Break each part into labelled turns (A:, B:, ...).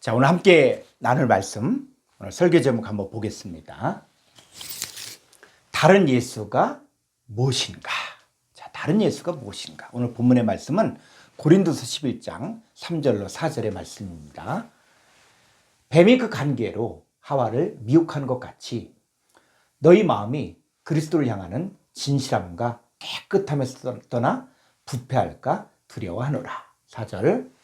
A: 자, 오늘 함께 나눌 말씀, 오늘 설교 제목 한번 보겠습니다. 다른 예수가 무엇인가? 자, 다른 예수가 무엇인가? 오늘 본문의 말씀은 고린도서 11장 3절로 4절의 말씀입니다. 뱀이 그 관계로 하와를 미혹한 것 같이 너희 마음이 그리스도를 향하는 진실함과 깨끗함에서 떠나 부패할까 두려워하노라. 4절.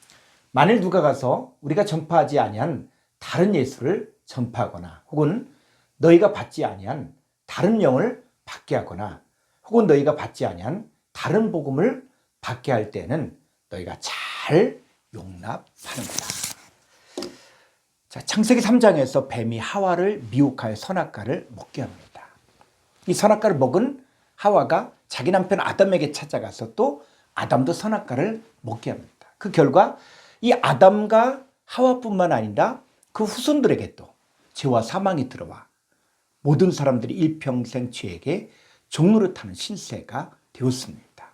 A: 만일 누가 가서 우리가 전파하지 아니한 다른 예수를 전파하거나 혹은 너희가 받지 아니한 다른 영을 받게 하거나 혹은 너희가 받지 아니한 다른 복음을 받게 할 때는 너희가 잘 용납하는구나. 자, 창세기 3장에서 뱀이 하와를 미혹하여 선악과를 먹게 합니다. 이 선악과를 먹은 하와가 자기 남편 아담에게 찾아가서 또 아담도 선악과를 먹게 합니다. 그 결과 이 아담과 하와뿐만 아니라 그 후손들에게 또 죄와 사망이 들어와 모든 사람들이 일평생 죄에게 종노릇하는 신세가 되었습니다.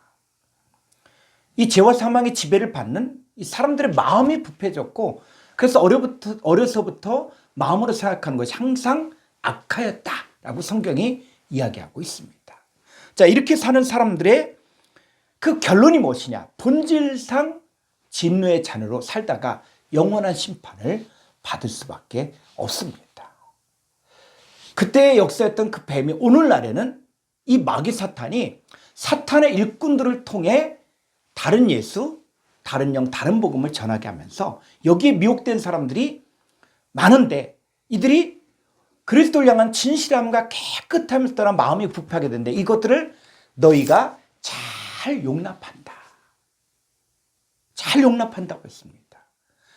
A: 이 죄와 사망의 지배를 받는 이 사람들의 마음이 부패졌고, 그래서 어려서부터 마음으로 생각하는 것이 항상 악하였다라고 성경이 이야기하고 있습니다. 자, 이렇게 사는 사람들의 그 결론이 무엇이냐? 본질상 진노의 자녀로 살다가 영원한 심판을 받을 수밖에 없습니다. 그때의 역사였던 그 뱀이 오늘날에는 이 마귀 사탄이 사탄의 일꾼들을 통해 다른 예수, 다른 영, 다른 복음을 전하게 하면서 여기에 미혹된 사람들이 많은데 이들이 그리스도를 향한 진실함과 깨끗함을 떠나 마음이 부패하게 되는데 이것들을 너희가 잘 용납한다. 잘 용납한다고 했습니다.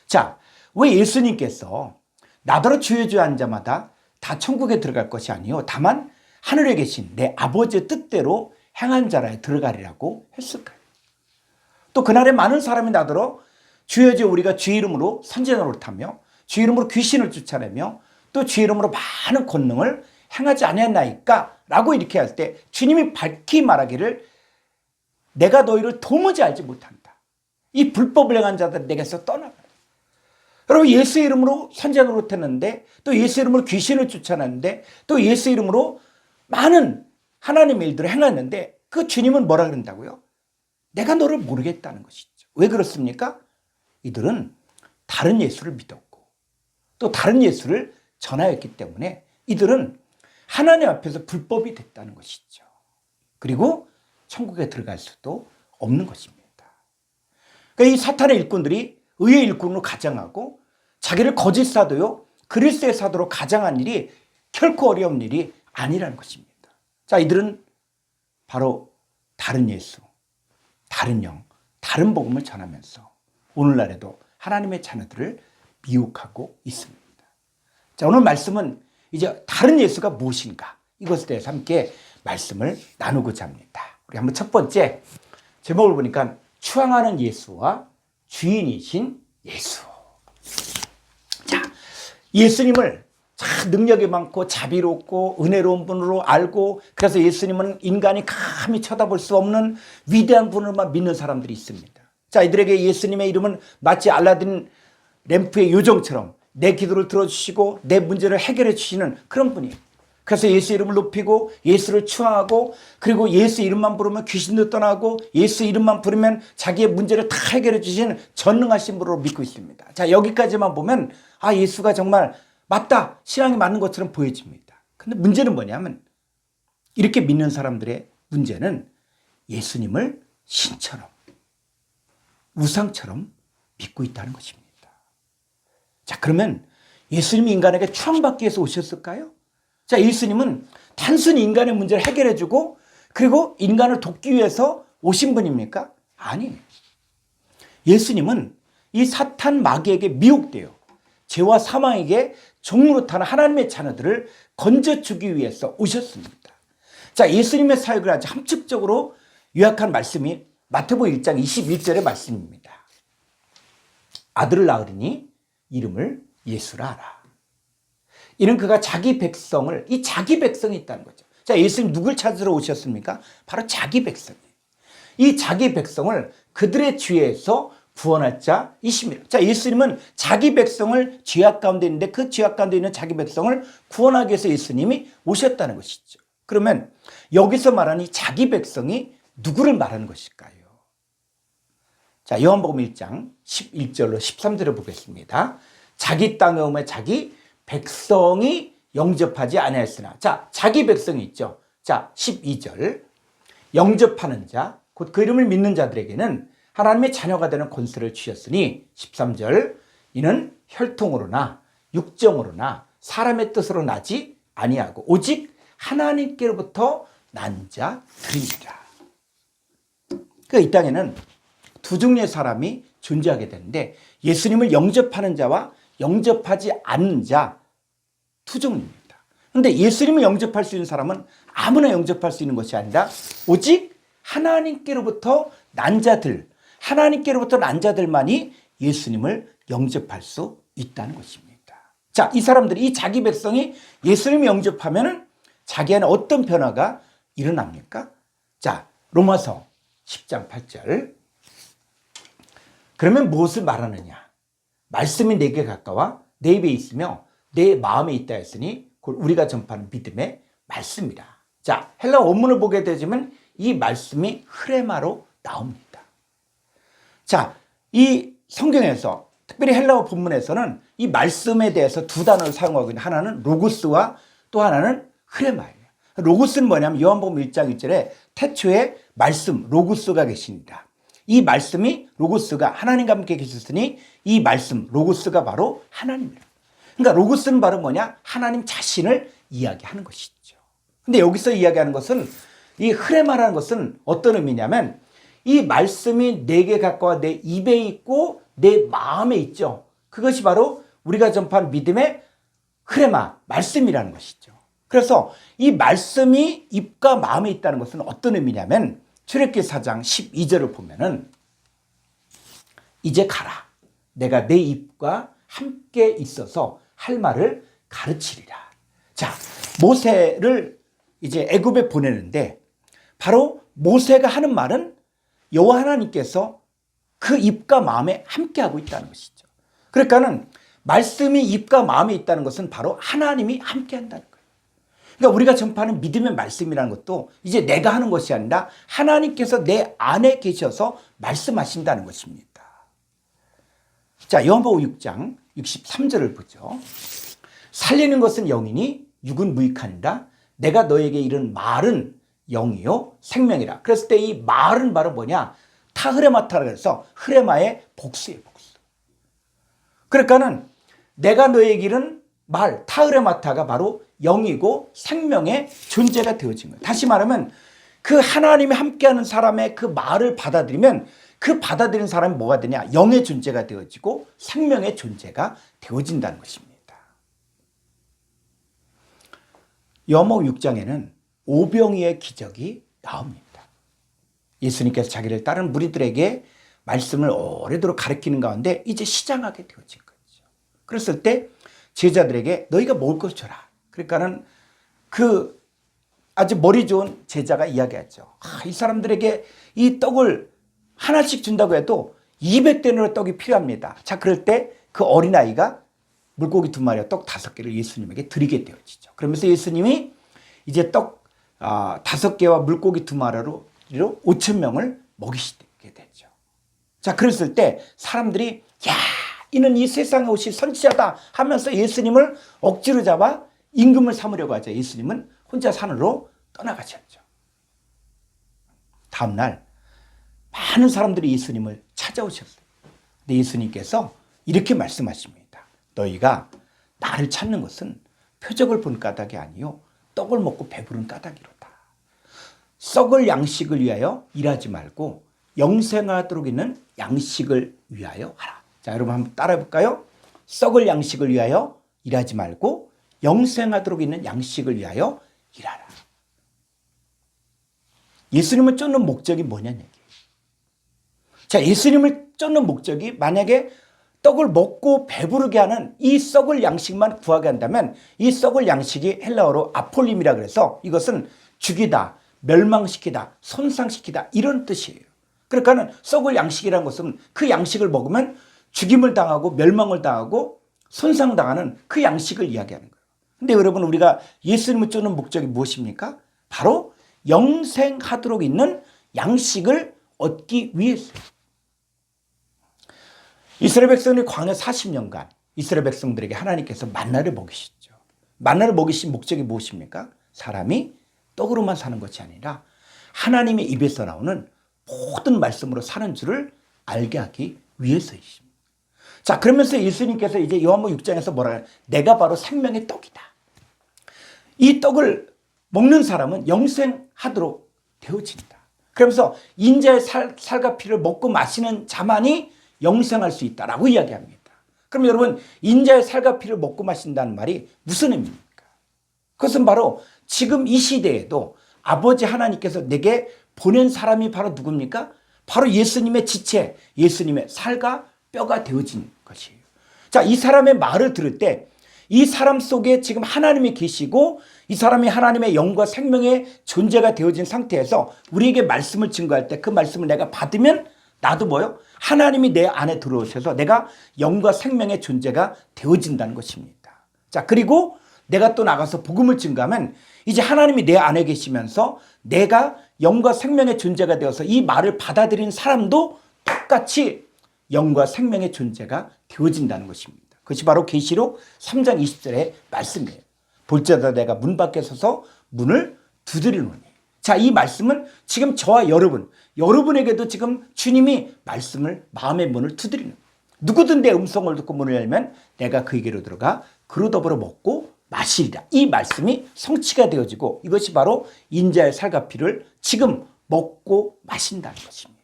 A: 자, 왜 예수님께서 나더러 주여 주여 한 자마다 다 천국에 들어갈 것이 아니요 다만 하늘에 계신 내 아버지의 뜻대로 행한 자라에 들어가리라고 했을까요? 또 그날에 많은 사람이 나더러 주여 주여 우리가 주의 이름으로 선지 노릇하며 주의 이름으로 귀신을 쫓아내며 또 주의 이름으로 많은 권능을 행하지 아니했나이까? 라고 이렇게 할 때 주님이 밝히 말하기를 내가 너희를 도무지 알지 못한다. 이 불법을 행한 자들 내게서 떠나라. 여러분, 예수 이름으로 선지 노릇했는데 또 예수 이름으로 귀신을 쫓아냈는데 또 예수 이름으로 많은 하나님의 일들을 행했는데 그 주님은 뭐라 그런다고요? 내가 너를 모르겠다는 것이죠. 왜 그렇습니까? 이들은 다른 예수를 믿었고 또 다른 예수를 전하였기 때문에 이들은 하나님 앞에서 불법이 됐다는 것이죠. 그리고 천국에 들어갈 수도 없는 것입니다. 그러니까 이 사탄의 일꾼들이 의의 일꾼으로 가장하고 자기를 거짓 사도요 그리스도의 사도로 가장한 일이 결코 어려운 일이 아니라는 것입니다. 자, 이들은 바로 다른 예수, 다른 영, 다른 복음을 전하면서 오늘날에도 하나님의 자녀들을 미혹하고 있습니다. 자, 오늘 말씀은 이제 다른 예수가 무엇인가 이것에 대해서 함께 말씀을 나누고자 합니다. 우리 한번 첫 번째 제목을 보니까 추앙하는 예수와 주인이신 예수. 자, 예수님을 참 능력이 많고 자비롭고 은혜로운 분으로 알고 그래서 예수님은 인간이 감히 쳐다볼 수 없는 위대한 분으로만 믿는 사람들이 있습니다. 자, 이들에게 예수님의 이름은 마치 알라딘 램프의 요정처럼 내 기도를 들어주시고 내 문제를 해결해 주시는 그런 분이에요. 그래서 예수 이름을 높이고 예수를 추앙하고 그리고 예수 이름만 부르면 귀신도 떠나고 예수 이름만 부르면 자기의 문제를 다 해결해 주시는 전능하신 분으로 믿고 있습니다. 자, 여기까지만 보면 아, 예수가 정말 맞다, 신앙이 맞는 것처럼 보여집니다. 근데 문제는 뭐냐면 이렇게 믿는 사람들의 문제는 예수님을 신처럼 우상처럼 믿고 있다는 것입니다. 자, 그러면 예수님이 인간에게 추앙받기 위해서 오셨을까요? 자, 예수님은 단순히 인간의 문제를 해결해주고 그리고 인간을 돕기 위해서 오신 분입니까? 아니에요. 예수님은 이 사탄 마귀에게 미혹되어 죄와 사망에게 종노릇하는 하나님의 자녀들을 건져주기 위해서 오셨습니다. 자, 예수님의 사역을 아주 함축적으로 요약한 말씀이 마태복음 1장 21절의 말씀입니다. 아들을 낳으리니 이름을 예수라 하라. 이는 그가 자기 백성을, 이 자기 백성이 있다는 거죠. 자, 예수님 누굴 찾으러 오셨습니까? 바로 자기 백성이에요. 이 자기 백성을 그들의 죄에서 구원할 자 이십니다. 자, 예수님은 자기 백성을 죄악 가운데 있는데 그 죄악 가운데 있는 자기 백성을 구원하기 위해서 예수님이 오셨다는 것이죠. 그러면 여기서 말하는 자기 백성이 누구를 말하는 것일까요? 자, 요한복음 1장 11절로 13절을 보겠습니다. 자기 땅에 오면 자기 백성이 영접하지 아니하였으나, 자, 자기 백성이 있죠. 자, 12절, 영접하는 자, 곧 그 이름을 믿는 자들에게는 하나님의 자녀가 되는 권세를 주셨으니, 13절, 이는 혈통으로나 육정으로나 사람의 뜻으로 나지 아니하고 오직 하나님께로부터 난 자들이니라. 그러니까 이 땅에는 두 종류의 사람이 존재하게 되는데, 예수님을 영접하는 자와 영접하지 않는 자 두 종류입니다. 그런데 예수님을 영접할 수 있는 사람은 아무나 영접할 수 있는 것이 아니라 오직 하나님께로부터 난 자들, 하나님께로부터 난 자들만이 예수님을 영접할 수 있다는 것입니다. 자, 이 사람들이, 이 자기 백성이 예수님을 영접하면 자기 안에 어떤 변화가 일어납니까? 자, 로마서 10장 8절. 그러면 무엇을 말하느냐? 말씀이 내게 가까워 내 입에 있으며 내 마음에 있다 했으니 곧 우리가 전파하는 믿음의 말씀이라. 자, 헬라 원문을 보게 되지만 이 말씀이 흐레마로 나옵니다. 자, 이 성경에서 특별히 헬라어 본문에서는 이 말씀에 대해서 두 단어를 사용하고 있는, 하나는 로고스와 또 하나는 흐레마예요. 로고스는 뭐냐면 요한복음 1장 1절에 태초에 말씀 로고스가 계십니다. 이 말씀이 로고스가 하나님과 함께 계셨으니 이 말씀 로고스가 바로 하나님이에요. 그러니까 로고스는 바로 뭐냐? 하나님 자신을 이야기하는 것이죠. 근데 여기서 이야기하는 것은, 이 흐레마라는 것은 어떤 의미냐면 이 말씀이 내게 가까워 내 입에 있고 내 마음에 있죠. 그것이 바로 우리가 전파하는 믿음의 흐레마, 말씀이라는 것이죠. 그래서 이 말씀이 입과 마음에 있다는 것은 어떤 의미냐면 출애굽기 4장 12절을 보면은 이제 가라. 내가 내 입과 함께 있어서 할 말을 가르치리라. 자, 모세를 이제 애굽에 보내는데 바로 모세가 하는 말은 여호와 하나님께서 그 입과 마음에 함께하고 있다는 것이죠. 그러니까는 말씀이 입과 마음에 있다는 것은 바로 하나님이 함께한다는 거예요. 그러니까 우리가 전파하는 믿음의 말씀이라는 것도 이제 내가 하는 것이 아니라 하나님께서 내 안에 계셔서 말씀하신다는 것입니다. 자, 요한복음 6장 63절을 보죠. 살리는 것은 영이니 육은 무익하니라. 내가 너에게 이른 말은 영이요 생명이라. 그랬을 때 이 말은 바로 뭐냐? 타흐레마타라 해서 흐레마의 복수예요, 복수. 그러니까는 내가 너에게 이른 말, 타흐레마타가 바로 영이고 생명의 존재가 되어진 거예요. 다시 말하면 그 하나님이 함께하는 사람의 그 말을 받아들이면 그 받아들인 사람이 뭐가 되냐? 영의 존재가 되어지고 생명의 존재가 되어진다는 것입니다. 요한복음 6장에는 오병이의 기적이 나옵니다. 예수님께서 자기를 따르는 무리들에게 말씀을 오래도록 가르치는 가운데 이제 시장하게 되어진 거죠. 그랬을 때 제자들에게 너희가 먹을 것을 줘라. 그러니까는 그 아주 머리 좋은 제자가 이야기하죠. 이 사람들에게 이 떡을 하나씩 준다고 해도 200대너의 떡이 필요합니다. 자, 그럴 때 그 어린아이가 물고기 2마리와 떡 5개를 예수님에게 드리게 되어지죠. 그러면서 예수님이 이제 떡 5개와 물고기 2마리로 5,000명을 먹이시게 되죠. 자, 그랬을 때 사람들이 야, 이는 이 세상에 오실 선지자다 하면서 예수님을 억지로 잡아 임금을 삼으려고 하죠. 예수님은 혼자 산으로 떠나가셨죠. 다음날 많은 사람들이 예수님을 찾아오셨어요. 근데 예수님께서 이렇게 말씀하십니다. 너희가 나를 찾는 것은 표적을 본 까닭이 아니요 떡을 먹고 배부른 까닭이로다. 썩을 양식을 위하여 일하지 말고 영생하도록 있는 양식을 위하여 하라. 자, 여러분 한번 따라해 볼까요? 썩을 양식을 위하여 일하지 말고 영생하도록 있는 양식을 위하여 일하라. 예수님을 쫓는 목적이 뭐냐는 얘기예요. 자, 예수님을 쫓는 목적이 만약에 떡을 먹고 배부르게 하는 이 썩을 양식만 구하게 한다면 이 썩을 양식이 헬라어로 아폴림이라 그래서 이것은 죽이다, 멸망시키다, 손상시키다 이런 뜻이에요. 그러니까는 썩을 양식이라는 것은 그 양식을 먹으면 죽임을 당하고 멸망을 당하고 손상당하는 그 양식을 이야기하는 거예요. 근데 여러분, 우리가 예수님을 쫓는 목적이 무엇입니까? 바로 영생하도록 있는 양식을 얻기 위해서요. 이스라엘 백성이 광야 40년간 이스라엘 백성들에게 하나님께서 만나를 먹이셨죠. 만나를 먹이신 목적이 무엇입니까? 사람이 떡으로만 사는 것이 아니라 하나님의 입에서 나오는 모든 말씀으로 사는 줄을 알게 하기 위해서이십니다. 자, 그러면서 예수님께서 이제 요한복음 6장에서 뭐라 해요? 내가 바로 생명의 떡이다. 이 떡을 먹는 사람은 영생하도록 되어진다. 그러면서 인자의 살과 피를 먹고 마시는 자만이 영생할 수 있다라고 이야기합니다. 그럼 여러분, 인자의 살과 피를 먹고 마신다는 말이 무슨 의미입니까? 그것은 바로 지금 이 시대에도 아버지 하나님께서 내게 보낸 사람이 바로 누굽니까? 바로 예수님의 지체, 예수님의 살과 뼈가 되어진 것이에요. 자, 이 사람의 말을 들을 때 이 사람 속에 지금 하나님이 계시고 이 사람이 하나님의 영과 생명의 존재가 되어진 상태에서 우리에게 말씀을 증거할 때 그 말씀을 내가 받으면 나도 뭐요? 하나님이 내 안에 들어오셔서 내가 영과 생명의 존재가 되어진다는 것입니다. 자, 그리고 내가 또 나가서 복음을 증거하면 이제 하나님이 내 안에 계시면서 내가 영과 생명의 존재가 되어서 이 말을 받아들인 사람도 똑같이 영과 생명의 존재가 되어진다는 것입니다. 그것이 바로 계시록 3장 20절의 말씀이에요. 볼지어다 내가 문 밖에 서서 문을 두드리노니. 자, 이 말씀은 지금 저와 여러분에게도 지금 주님이 말씀을, 마음의 문을 두드리는, 누구든 내 음성을 듣고 문을 열면 내가 그에게로 들어가 그로 더불어 먹고 마시리라. 이 말씀이 성취가 되어지고 이것이 바로 인자의 살과 피를 지금 먹고 마신다는 것입니다.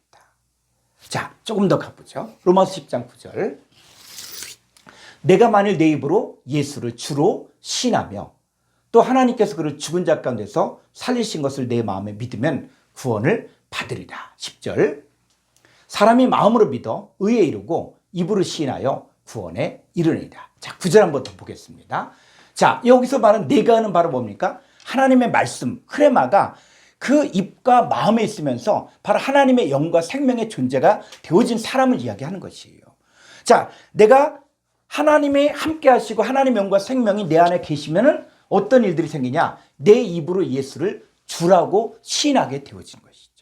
A: 자, 조금 더 가보죠. 로마서 10장 9절. 내가 만일 내 입으로 예수를 주로 신하며 또 하나님께서 그를 죽은 자 가운데서 살리신 것을 내 마음에 믿으면 구원을 받으리라. 10절. 사람이 마음으로 믿어 의에 이르고 입으로 시인하여 구원에 이르리라. 자, 9절 한번 더 보겠습니다. 자, 여기서 말하는 내가는 바로 뭡니까? 하나님의 말씀, 흐레마가 그 입과 마음에 있으면서 바로 하나님의 영과 생명의 존재가 되어진 사람을 이야기하는 것이에요. 자, 내가 하나님이 함께 하시고 하나님의 영과 생명이 내 안에 계시면은 어떤 일들이 생기냐? 내 입으로 예수를 주라고 시인하게 되어진 것이죠.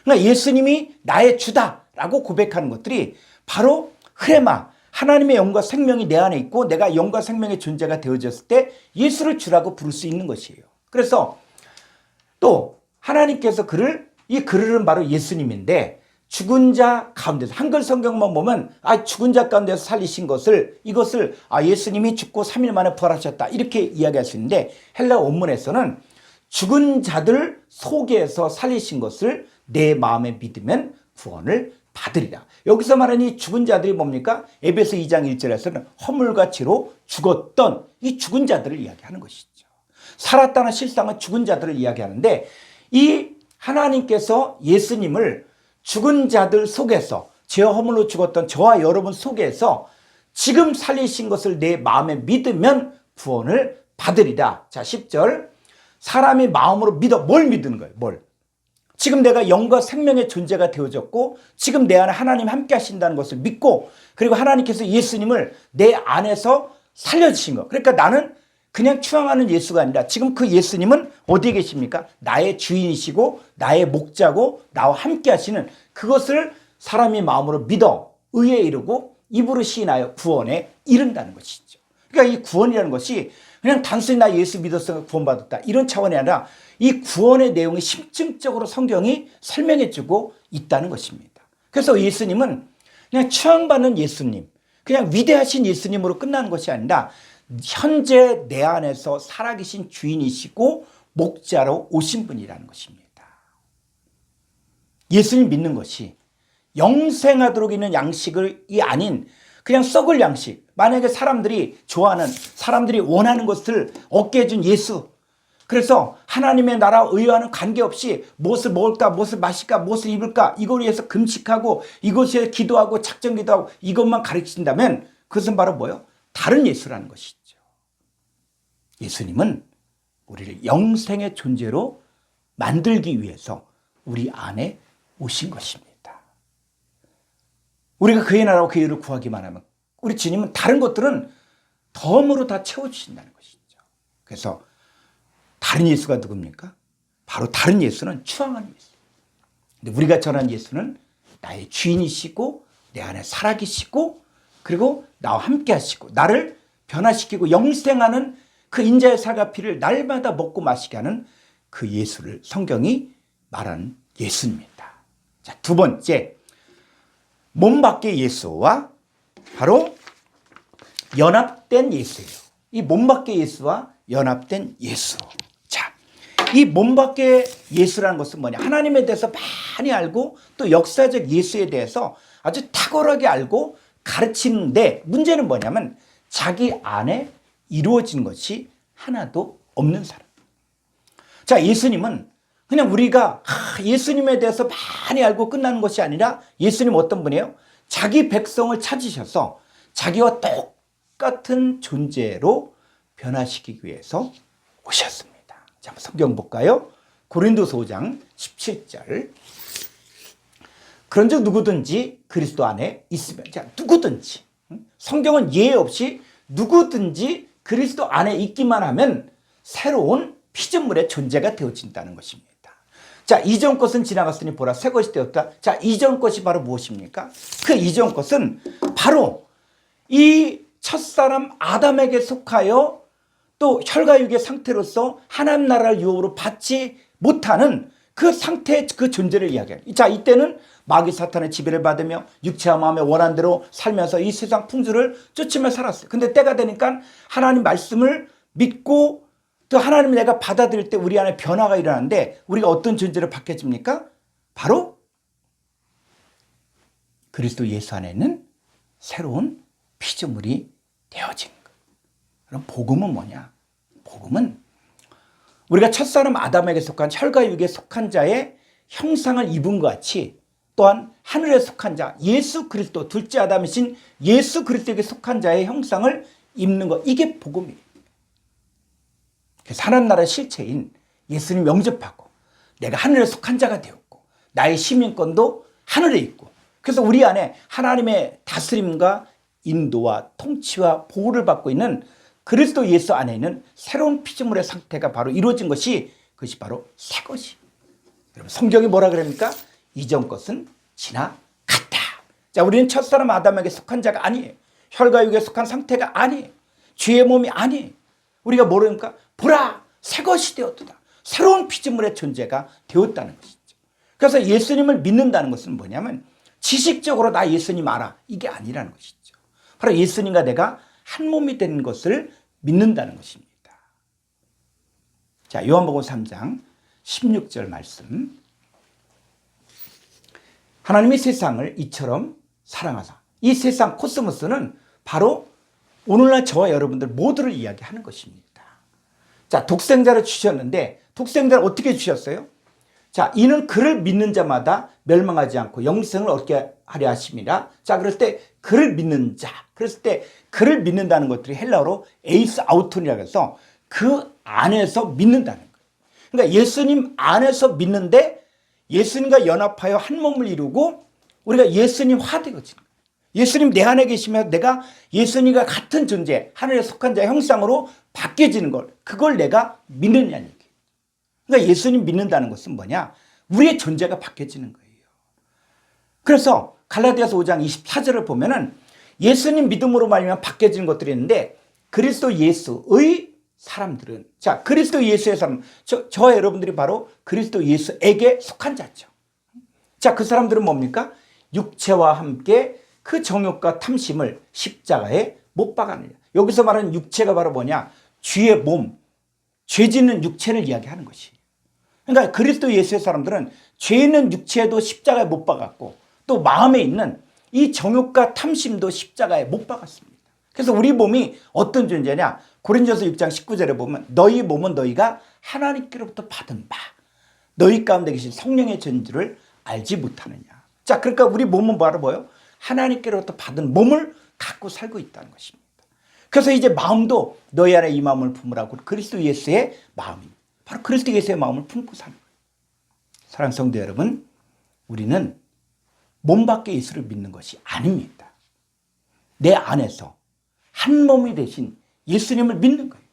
A: 그러니까 예수님이 나의 주다라고 고백하는 것들이 바로 흐레마, 하나님의 영과 생명이 내 안에 있고 내가 영과 생명의 존재가 되어졌을 때 예수를 주라고 부를 수 있는 것이에요. 그래서 또 하나님께서 이 그들은 바로 예수님인데 죽은 자 가운데서, 한글 성경만 보면 죽은 자 가운데서 살리신 것을, 이것을 예수님이 죽고 3일 만에 부활하셨다 이렇게 이야기할 수 있는데, 헬라 원문에서는 죽은 자들 속에서 살리신 것을 내 마음에 믿으면 구원을 받으리라. 여기서 말하는 이 죽은 자들이 뭡니까? 에베소 2장 1절에서는 허물과 죄로 죽었던 이 죽은 자들을 이야기하는 것이죠. 살았다는 실상은 죽은 자들을 이야기하는데, 이 하나님께서 예수님을 죽은 자들 속에서, 죄와 허물로 죽었던 저와 여러분 속에서 지금 살리신 것을 내 마음에 믿으면 구원을 받으리라. 자, 10절. 사람이 마음으로 믿어. 뭘 믿는 거예요? 뭘? 지금 내가 영과 생명의 존재가 되어졌고 지금 내 안에 하나님 함께 하신다는 것을 믿고, 그리고 하나님께서 예수님을 내 안에서 살려주신 것. 그러니까 나는 그냥 추앙하는 예수가 아니라 지금 그 예수님은 어디에 계십니까? 나의 주인이시고 나의 목자고 나와 함께 하시는, 그것을 사람이 마음으로 믿어 의에 이르고 입으로 시인하여 구원에 이른다는 것이죠. 그러니까 이 구원이라는 것이 그냥 단순히 나 예수 믿었으니까 구원받았다 이런 차원이 아니라 이 구원의 내용이 심층적으로 성경이 설명해 주고 있다는 것입니다. 그래서 예수님은 그냥 추앙받는 예수님, 그냥 위대하신 예수님으로 끝나는 것이 아니라 현재 내 안에서 살아계신 주인이시고 목자로 오신 분이라는 것입니다. 예수님 믿는 것이 영생하도록 있는 양식이 아닌 그냥 썩을 양식, 만약에 사람들이 좋아하는, 사람들이 원하는 것을 얻게 해준 예수, 그래서 하나님의 나라 의와는 관계없이 무엇을 먹을까, 무엇을 마실까, 무엇을 입을까, 이걸 위해서 금식하고 이것에 기도하고 작정 기도하고 이것만 가르친다면 그것은 바로 뭐예요? 다른 예수라는 것이죠. 예수님은 우리를 영생의 존재로 만들기 위해서 우리 안에 오신 것입니다. 우리가 그의 나라와 그의 의를 구하기만 하면 우리 주님은 다른 것들은 덤으로 다 채워주신다는 것이죠. 그래서 다른 예수가 누굽니까? 바로 다른 예수는 추앙하는 예수. 근데 우리가 전한 예수는 나의 주인이시고 내 안에 살아계시고 그리고 나와 함께 하시고 나를 변화시키고 영생하는 그 인자의 살과 피를 날마다 먹고 마시게 하는 그 예수를 성경이 말하는 예수입니다. 자, 두 번째, 몸 밖의 예수와 바로 연합된 예수예요. 이 몸 밖의 예수와 연합된 예수. 자, 이 몸 밖의 예수라는 것은 뭐냐? 하나님에 대해서 많이 알고 또 역사적 예수에 대해서 아주 탁월하게 알고 가르치는데 문제는 뭐냐면 자기 안에 이루어진 것이 하나도 없는 사람. 자, 예수님은 그냥 우리가 예수님에 대해서 많이 알고 끝나는 것이 아니라 예수님 어떤 분이에요? 자기 백성을 찾으셔서 자기와 똑같은 존재로 변화시키기 위해서 오셨습니다. 자, 한번 성경 볼까요? 고린도서 5장 17절. 그런즉 누구든지 그리스도 안에 있으면, 자, 누구든지, 성경은 예외 없이 누구든지 그리스도 안에 있기만 하면 새로운 피조물의 존재가 되어진다는 것입니다. 자, 이전 것은 지나갔으니 보라 새 것이 되었다. 자, 이전 것이 바로 무엇입니까? 그 이전 것은 바로 이 첫사람 아담에게 속하여 또 혈과육의 상태로서 하나님 나라를 유업으로 받지 못하는 그 상태의 그 존재를 이야기해요. 자, 이때는 마귀 사탄의 지배를 받으며 육체와 마음의 원한 대로 살면서 이 세상 풍조를 쫓으며 살았어요. 근데 때가 되니까 하나님 말씀을 믿고 또 하나님을 내가 받아들일 때 우리 안에 변화가 일어나는데 우리가 어떤 존재로 바뀌어집니까? 바로 그리스도 예수 안에 있는 새로운 피조물이 되어진 거예요. 그럼 복음은 뭐냐? 복음은 우리가 첫사람 아담에게 속한 혈과 육에 속한 자의 형상을 입은 것 같이 또한 하늘에 속한 자 예수 그리스도 둘째 아담이신 예수 그리스도에게 속한 자의 형상을 입는 것, 이게 복음이에요. 그래서 하나님 나라의 실체인 예수님 영접하고 내가 하늘에 속한 자가 되었고 나의 시민권도 하늘에 있고 그래서 우리 안에 하나님의 다스림과 인도와 통치와 보호를 받고 있는 그리스도 예수 안에 있는 새로운 피조물의 상태가 바로 이루어진 것이 그것이 바로 새 것이. 여러분 성경이 뭐라 그럽니까? 이전 것은 지나갔다. 자, 우리는 첫사람 아담에게 속한 자가 아니에요. 혈과 육에 속한 상태가 아니에요. 죄의 몸이 아니에요. 우리가 모르니까 보라 새 것이 되었다. 새로운 피조물의 존재가 되었다는 것이죠. 그래서 예수님을 믿는다는 것은 뭐냐면 지식적으로 나 예수님 알아 이게 아니라는 것이죠. 바로 예수님과 내가 한 몸이 되는 것을 믿는다는 것입니다. 자, 요한복음 3장 16절 말씀. 하나님이 세상을 이처럼 사랑하사. 이 세상 코스모스는 바로 오늘날 저와 여러분들 모두를 이야기하는 것입니다. 자, 독생자를 주셨는데 독생자를 어떻게 주셨어요? 자, 이는 그를 믿는 자마다 멸망하지 않고 영생을 얻게 하려 하심이라. 자, 그럴 때 그를 믿는 자. 그랬을 때 그를 믿는다는 것들이 헬라어로 에이스 아우톤이라고 해서 그 안에서 믿는다는 거예요. 그러니까 예수님 안에서 믿는데 예수님과 연합하여 한 몸을 이루고 우리가 예수님화 되어지는 거예요. 예수님 내 안에 계시면 내가 예수님과 같은 존재, 하늘에 속한 자의 형상으로 바뀌어지는 걸, 그걸 내가 믿느냐는 얘기예요. 그러니까 예수님 믿는다는 것은 뭐냐? 우리의 존재가 바뀌어지는 거예요. 그래서 갈라디아서 5장 24절을 보면은 예수님 믿음으로 말미암아 바뀌어지는 것들이 있는데 그리스도 예수의 사람들은, 자, 그리스도 예수의 사람, 저와 여러분들이 바로 그리스도 예수에게 속한 자죠. 자, 그 사람들은 뭡니까? 육체와 함께 그 정욕과 탐심을 십자가에 못 박아느냐. 여기서 말하는 육체가 바로 뭐냐? 쥐의 몸, 죄 짓는 육체를 이야기하는 것이에요. 그러니까 그리스도 예수의 사람들은 죄 있는 육체도 십자가에 못 박았고 또 마음에 있는 이 정욕과 탐심도 십자가에 못 박았습니다. 그래서 우리 몸이 어떤 존재냐? 고린도서 6장 19절에 보면 너희 몸은 너희가 하나님께로부터 받은 바 너희 가운데 계신 성령의 존재를 알지 못하느냐. 자, 그러니까 우리 몸은 바로 뭐예요? 하나님께로부터 받은 몸을 갖고 살고 있다는 것입니다. 그래서 이제 마음도 너희 안에 이 마음을 품으라고 그리스도 예수의 마음입니다. 바로 그리스도 예수의 마음을 품고 사는 거예요. 사랑하는 성도 여러분, 우리는 몸 밖의 예수를 믿는 것이 아닙니다. 내 안에서 한 몸이 되신 예수님을 믿는 거예요.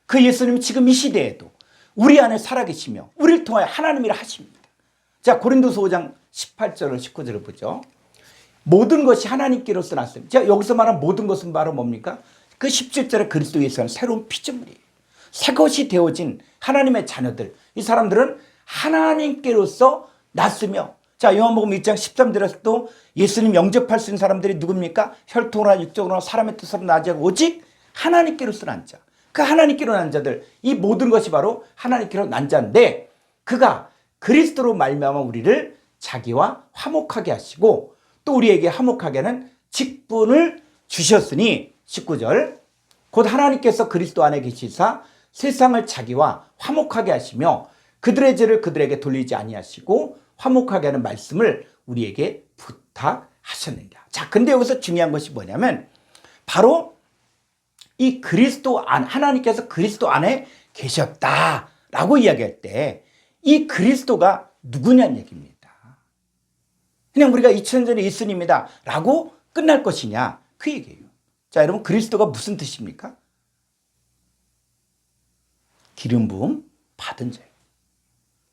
A: 그 예수님이 지금 이 시대에도 우리 안에 살아계시며 우리를 통하여 하나님이라 하십니다. 자, 고린도서 5장 18절을 19절을 보죠. 모든 것이 하나님께로서 났습니다. 자, 여기서 말한 모든 것은 바로 뭡니까? 그 17절에 그리스도 예수는 새로운 피조물이에요. 새 것이 되어진 하나님의 자녀들. 이 사람들은 하나님께로서 났으며, 자, 요한복음 1장 13절에서도 예수님 영접할 수 있는 사람들이 누굽니까? 혈통으로나 육적으로나 사람의 뜻으로 나지 않고 오직 하나님께로서 난 자. 그 하나님께로 난 자들, 이 모든 것이 바로 하나님께로 난 자인데, 그가 그리스도로 말미암아 우리를 자기와 화목하게 하시고 또 우리에게 화목하게 하는 직분을 주셨으니, 19절, 곧 하나님께서 그리스도 안에 계시사 세상을 자기와 화목하게 하시며 그들의 죄를 그들에게 돌리지 아니하시고 화목하게 하는 말씀을 우리에게 부탁하셨느니라. 자, 근데 여기서 중요한 것이 뭐냐면 바로 이 그리스도 안, 하나님께서 그리스도 안에 계셨다라고 이야기할 때 이 그리스도가 누구냐는 얘기입니다. 그냥 우리가 2000년 전에 예수님이다 라고 끝날 것이냐, 그 얘기예요. 자, 여러분, 그리스도가 무슨 뜻입니까? 기름 부음 받은 자예요.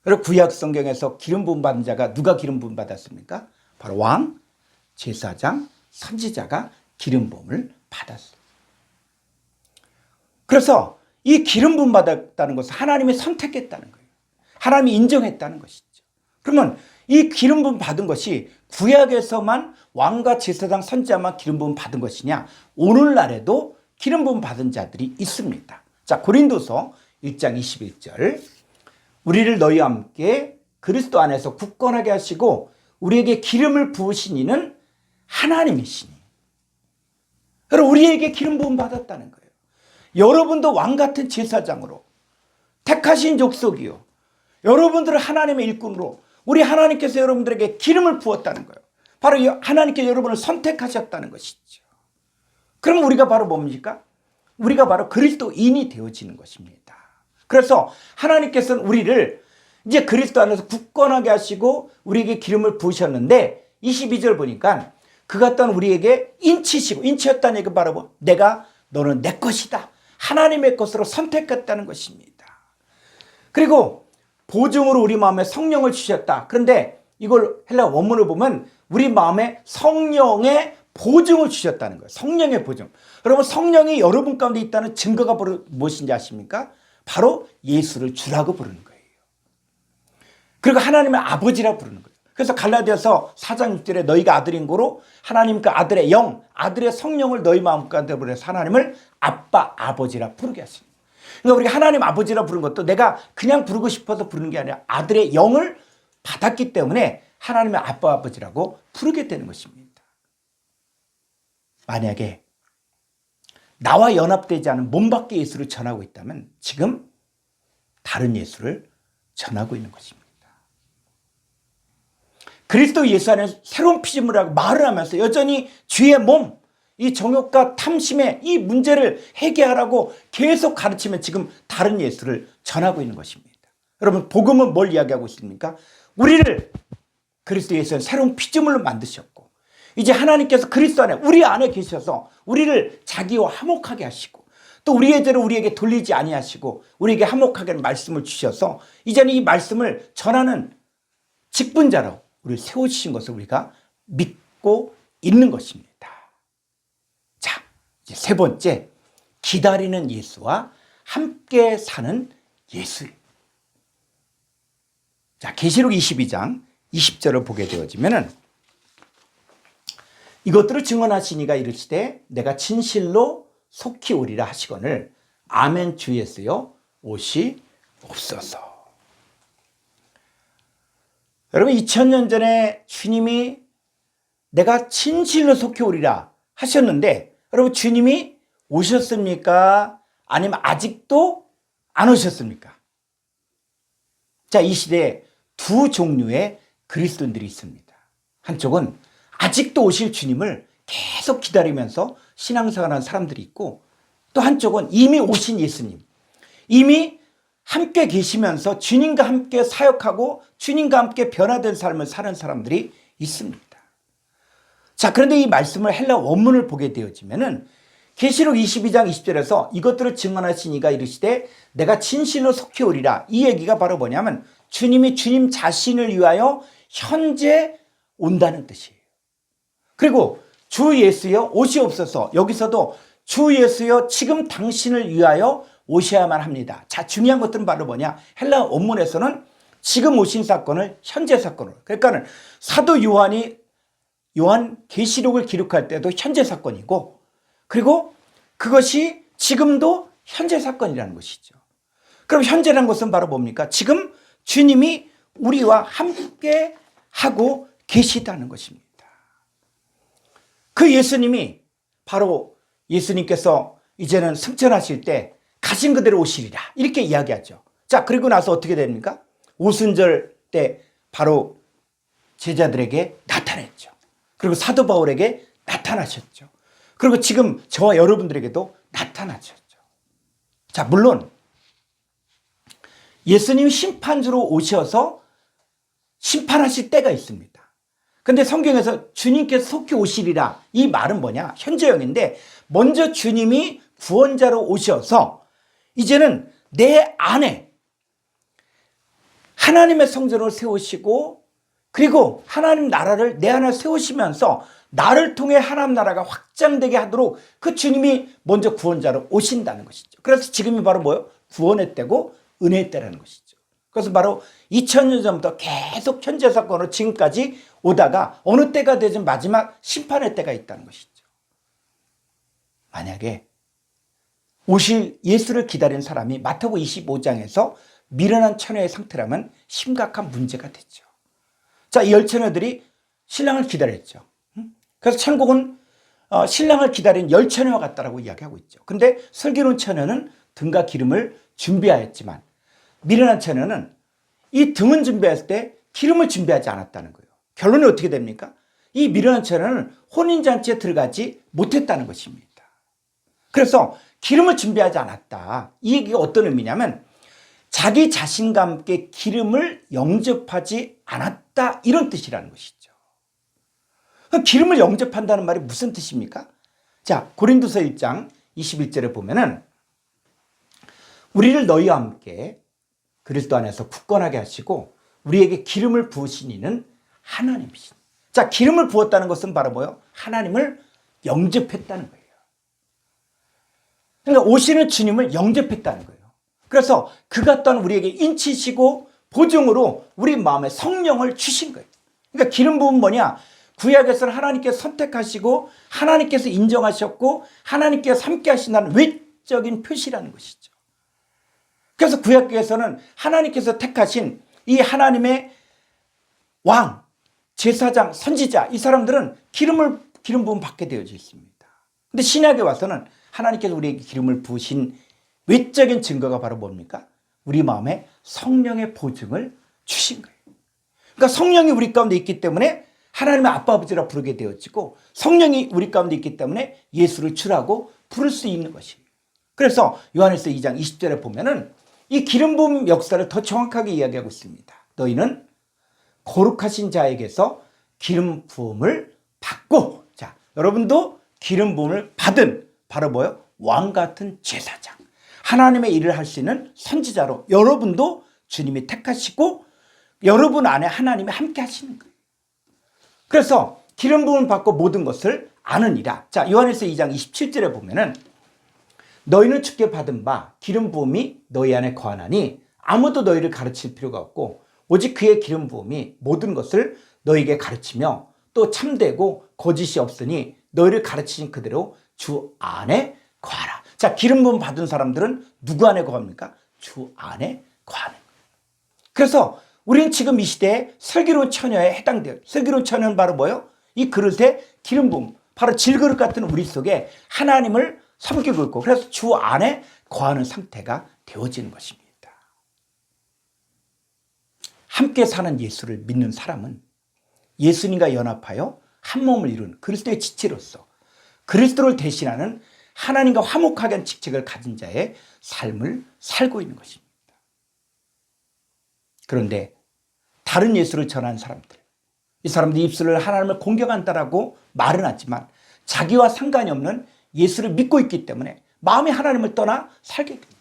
A: 그리고 구약 성경에서 기름 부음 받은 자가 누가 기름 부음 받았습니까? 바로 왕, 제사장, 선지자가 기름 부음을 받았어요. 그래서 이 기름 부음 받았다는 것은 하나님이 선택했다는 거예요. 하나님이 인정했다는 것이죠. 그러면 이 기름 부음 받은 것이 구약에서만 왕과 제사장, 선지자만 기름 부음 받은 것이냐? 오늘날에도 기름 부음 받은 자들이 있습니다. 자, 고린도서 1장 21절, 우리를 너희와 함께 그리스도 안에서 굳건하게 하시고 우리에게 기름을 부으신 이는 하나님이시니. 그럼 우리에게 기름 부음 받았다는 거예요. 여러분도 왕 같은 제사장으로 택하신 족속이요, 여러분들은 하나님의 일꾼으로 우리 하나님께서 여러분들에게 기름을 부었다는 거예요. 바로 하나님께서 여러분을 선택하셨다는 것이죠. 그럼 우리가 바로 뭡니까? 우리가 바로 그리스도인이 되어지는 것입니다. 그래서 하나님께서는 우리를 이제 그리스도 안에서 굳건하게 하시고 우리에게 기름을 부으셨는데, 22절 보니까 그가 또한 우리에게 인치시고, 인치였다는 얘기가 바로 내가 너는 내 것이다, 하나님의 것으로 선택했다는 것입니다. 그리고 보증으로 우리 마음에 성령을 주셨다. 그런데 이걸 헬라 원문을 보면 우리 마음에 성령의 보증을 주셨다는 거예요. 성령의 보증. 여러분, 성령이 여러분 가운데 있다는 증거가 바로 무엇인지 아십니까? 바로 예수를 주라고 부르는 거예요. 그리고 하나님의 아버지라고 부르는 거예요. 그래서 갈라디아서 4장 6절에 너희가 아들인 고로 하나님 그 아들의 영, 아들의 성령을 너희 마음 가운데 보내서 하나님을 아빠, 아버지라 부르게 하십니다. 그러니까 우리가 하나님 아버지라 부르는 것도 내가 그냥 부르고 싶어서 부르는 게 아니라 아들의 영을 받았기 때문에 하나님의 아빠, 아버지라고 부르게 되는 것입니다. 만약에 나와 연합되지 않은 몸 밖의 예수를 전하고 있다면 지금 다른 예수를 전하고 있는 것입니다. 그리스도 예수 안에 새로운 피조물이라고 말을 하면서 여전히 죄의 몸, 이 정욕과 탐심의 이 문제를 해결하라고 계속 가르치면 지금 다른 예수를 전하고 있는 것입니다. 여러분, 복음은 뭘 이야기하고 있습니까? 우리를 그리스도 예수는 새로운 피조물로 만드셨고 이제 하나님께서 그리스도 안에 우리 안에 계셔서 우리를 자기와 화목하게 하시고 또 우리의 죄를 우리에게 돌리지 아니하시고 우리에게 화목하게 하는 말씀을 주셔서 이제는 이 말씀을 전하는 직분자로 우리를 세워주신 것을 우리가 믿고 있는 것입니다. 자, 이제 세 번째, 기다리는 예수와 함께 사는 예수. 자, 계시록 22장 20절을 보게 되어지면은 이것들을 증언하시니가 이르시되 내가 진실로 속히 오리라 하시거늘 아멘 주 예수여 옷이 없어서. 여러분, 2000년 전에 주님이 내가 진실로 속히 오리라 하셨는데 여러분, 주님이 오셨습니까? 아니면 아직도 안 오셨습니까? 자, 이 시대에 두 종류의 그리스도인들이 있습니다. 한쪽은 아직도 오실 주님을 계속 기다리면서 신앙생활하는 사람들이 있고 또 한쪽은 이미 오신 예수님, 이미 함께 계시면서 주님과 함께 사역하고 주님과 함께 변화된 삶을 사는 사람들이 있습니다. 자, 그런데 이 말씀을 헬라 원문을 보게 되어지면은 계시록 22장 20절에서 이것들을 증언하신 이가 이르시되 내가 진실로 속히 오리라. 이 얘기가 바로 뭐냐면 주님이 주님 자신을 위하여 현재 온다는 뜻이에요. 그리고 주 예수여 오시옵소서. 여기서도 주 예수여 지금 당신을 위하여 오셔야만 합니다. 자, 중요한 것들은 바로 뭐냐? 헬라 원문에서는 지금 오신 사건을 현재 사건으로. 그러니까 사도 요한 계시록을 기록할 때도 현재 사건이고, 그리고 그것이 지금도 현재 사건이라는 것이죠. 그럼 현재라는 것은 바로 뭡니까? 지금 주님이 우리와 함께 하고 계시다는 것입니다. 그 예수님이 바로 예수님께서 이제는 승천하실 때 가신 그대로 오시리라 이렇게 이야기하죠. 자, 그리고 나서 어떻게 됩니까? 오순절 때 바로 제자들에게 나타났죠. 그리고 사도 바울에게 나타나셨죠. 그리고 지금 저와 여러분들에게도 나타나셨죠. 자, 물론 예수님 심판주로 오셔서 심판하실 때가 있습니다. 근데 성경에서 주님께서 속히 오시리라 이 말은 뭐냐? 현재형인데 먼저 주님이 구원자로 오셔서 이제는 내 안에 하나님의 성전을 세우시고 그리고 하나님 나라를 내 안에 세우시면서 나를 통해 하나님 나라가 확장되게 하도록 그 주님이 먼저 구원자로 오신다는 것이죠. 그래서 지금이 바로 뭐예요? 구원의 때고 은혜의 때라는 것이죠. 그래서 바로 2000년 전부터 계속 현재 사건으로 지금까지 오다가 어느 때가 되든 마지막 심판의 때가 있다는 것이죠. 만약에 오실 예수를 기다린 사람이 마태복음 25장에서 미련한 처녀의 상태라면 심각한 문제가 됐죠. 자, 이 열 처녀들이 신랑을 기다렸죠. 그래서 천국은 신랑을 기다린 열 처녀와 같다라고 이야기하고 있죠. 근데 슬기로운 처녀는 등과 기름을 준비하였지만 미련한 처녀는 이 등은 준비했을 때 기름을 준비하지 않았다는 거예요. 결론이 어떻게 됩니까? 이 미련한 처녀는 혼인잔치에 들어가지 못했다는 것입니다. 그래서 기름을 준비하지 않았다. 이 얘기가 어떤 의미냐면 자기 자신과 함께 기름을 영접하지 않았다 이런 뜻이라는 것이죠. 기름을 영접한다는 말이 무슨 뜻입니까? 자, 고린도서 1장 21절에 보면은 우리를 너희와 함께 그리스도 안에서 굳건하게 하시고 우리에게 기름을 부으신 이는 하나님이시니. 자, 기름을 부었다는 것은 바로 뭐예요? 하나님을 영접했다는 거예요. 그러니까 오시는 주님을 영접했다는 거예요. 그래서 그가 또한 우리에게 인치시고 보증으로 우리 마음에 성령을 주신 거예요. 그러니까 기름 부은 뭐냐? 구약에서는 하나님께서 선택하시고 하나님께서 인정하셨고 하나님께서 함께 하신다는 외적인 표시라는 것이죠. 그래서 구약에서는 하나님께서 택하신 이 하나님의 왕, 제사장, 선지자 이 사람들은 기름 부음 받게 되어져 있습니다. 그런데 신약에 와서는 하나님께서 우리에게 기름을 부으신 외적인 증거가 바로 뭡니까? 우리 마음에 성령의 보증을 주신 거예요. 그러니까 성령이 우리 가운데 있기 때문에 하나님의 아빠 아버지라 부르게 되어지고 성령이 우리 가운데 있기 때문에 예수를 주라고 부를 수 있는 것이에요. 그래서 요한일서 2장 20절에 보면은 이 기름 부음 역사를 더 정확하게 이야기하고 있습니다. 너희는 거룩하신 자에게서 기름 부음을 받고, 자, 여러분도 기름 부음을 받은 바로 뭐예요? 왕 같은 제사장, 하나님의 일을 할 수 있는 선지자로 여러분도 주님이 택하시고 여러분 안에 하나님이 함께 하시는 거예요. 그래서 기름 부음을 받고 모든 것을 아느니라. 자, 요한일서 2장 27절에 보면은 너희는 주께 받은 바 기름 부음이 너희 안에 거하나니 아무도 너희를 가르칠 필요가 없고 오직 그의 기름 부음이 모든 것을 너희에게 가르치며 또 참되고 거짓이 없으니 너희를 가르치신 그대로 주 안에 거하라. 자, 기름 부음 받은 사람들은 누구 안에 거합니까? 주 안에 거하는 거예요. 그래서 우리는 지금 이 시대에 슬기로운 처녀에 해당돼요. 슬기로운 처녀는 바로 뭐예요? 이 그릇에 기름 부음, 바로 질그릇 같은 우리 속에 하나님을 섬기고 있고 그래서 주 안에 거하는 상태가 되어지는 것입니다. 함께 사는 예수를 믿는 사람은 예수님과 연합하여 한 몸을 이룬 그리스도의 지체로서 그리스도를 대신하는 하나님과 화목하게 하는 직책을 가진 자의 삶을 살고 있는 것입니다. 그런데 다른 예수를 전하는 사람들, 이 사람들이 입술을 하나님을 공경한다라고 말은 하지만 자기와 상관이 없는 예수를 믿고 있기 때문에 마음이 하나님을 떠나 살게 됩니다.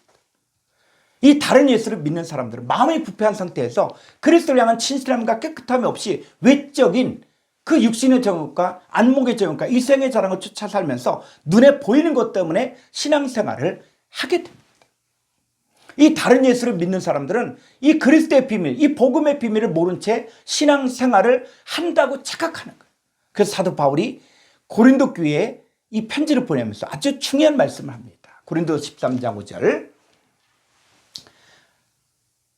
A: 이 다른 예수를 믿는 사람들은 마음이 부패한 상태에서 그리스도를 향한 진실함과 깨끗함이 없이 외적인 그 육신의 정욕과 안목의 정욕과 이생의 자랑을 쫓아 살면서 눈에 보이는 것 때문에 신앙생활을 하게 됩니다. 이 다른 예수를 믿는 사람들은 이 그리스도의 비밀, 이 복음의 비밀을 모른 채 신앙생활을 한다고 착각하는 거예요. 그래서 사도 바울이 고린도 교회에 이 편지를 보내면서 아주 중요한 말씀을 합니다. 고린도 13장 5절,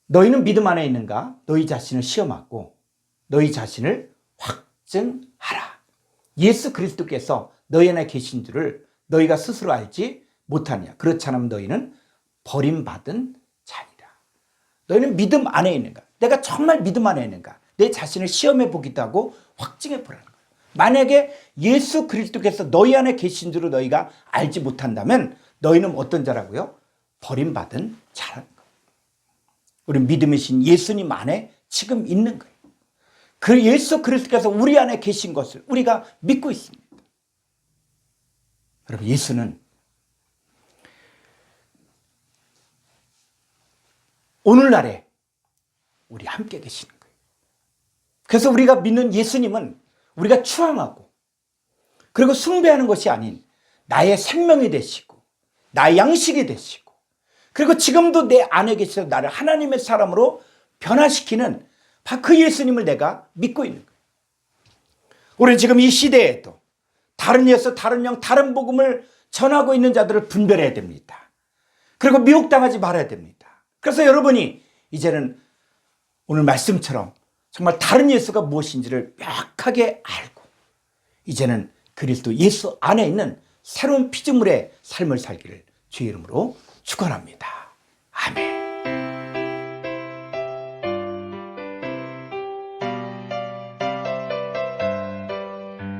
A: 너희는 믿음 안에 있는가? 너희 자신을 시험하고 너희 자신을 확증하라. 예수 그리스도께서 너희 안에 계신 줄을 너희가 스스로 알지 못하느냐? 그렇지 않으면 너희는 버림받은 자니라. 너희는 믿음 안에 있는가? 내가 정말 믿음 안에 있는가? 내 자신을 시험해 보기도 하고 확증해 보라는 거예요. 만약에 예수 그리스도께서 너희 안에 계신 줄을 너희가 알지 못한다면 너희는 어떤 자라고요? 버림받은 자라는 거예요. 우리 믿음이신 예수님 안에 지금 있는 거예요. 그 예수 그리스도께서 우리 안에 계신 것을 우리가 믿고 있습니다. 여러분, 예수는 오늘날에 우리 함께 계시는 거예요. 그래서 우리가 믿는 예수님은 우리가 추앙하고 그리고 숭배하는 것이 아닌 나의 생명이 되시고 나의 양식이 되시고 그리고 지금도 내 안에 계셔서 나를 하나님의 사람으로 변화시키는 바로 그 예수님을 내가 믿고 있는 거예요. 우리는 지금 이 시대에도 다른 예수, 다른 영, 다른 복음을 전하고 있는 자들을 분별해야 됩니다. 그리고 미혹당하지 말아야 됩니다. 그래서 여러분이 이제는 오늘 말씀처럼 정말 다른 예수가 무엇인지를 명확하게 알고 이제는 그리스도 예수 안에 있는 새로운 피조물의 삶을 살기를 주의 이름으로 축원합니다.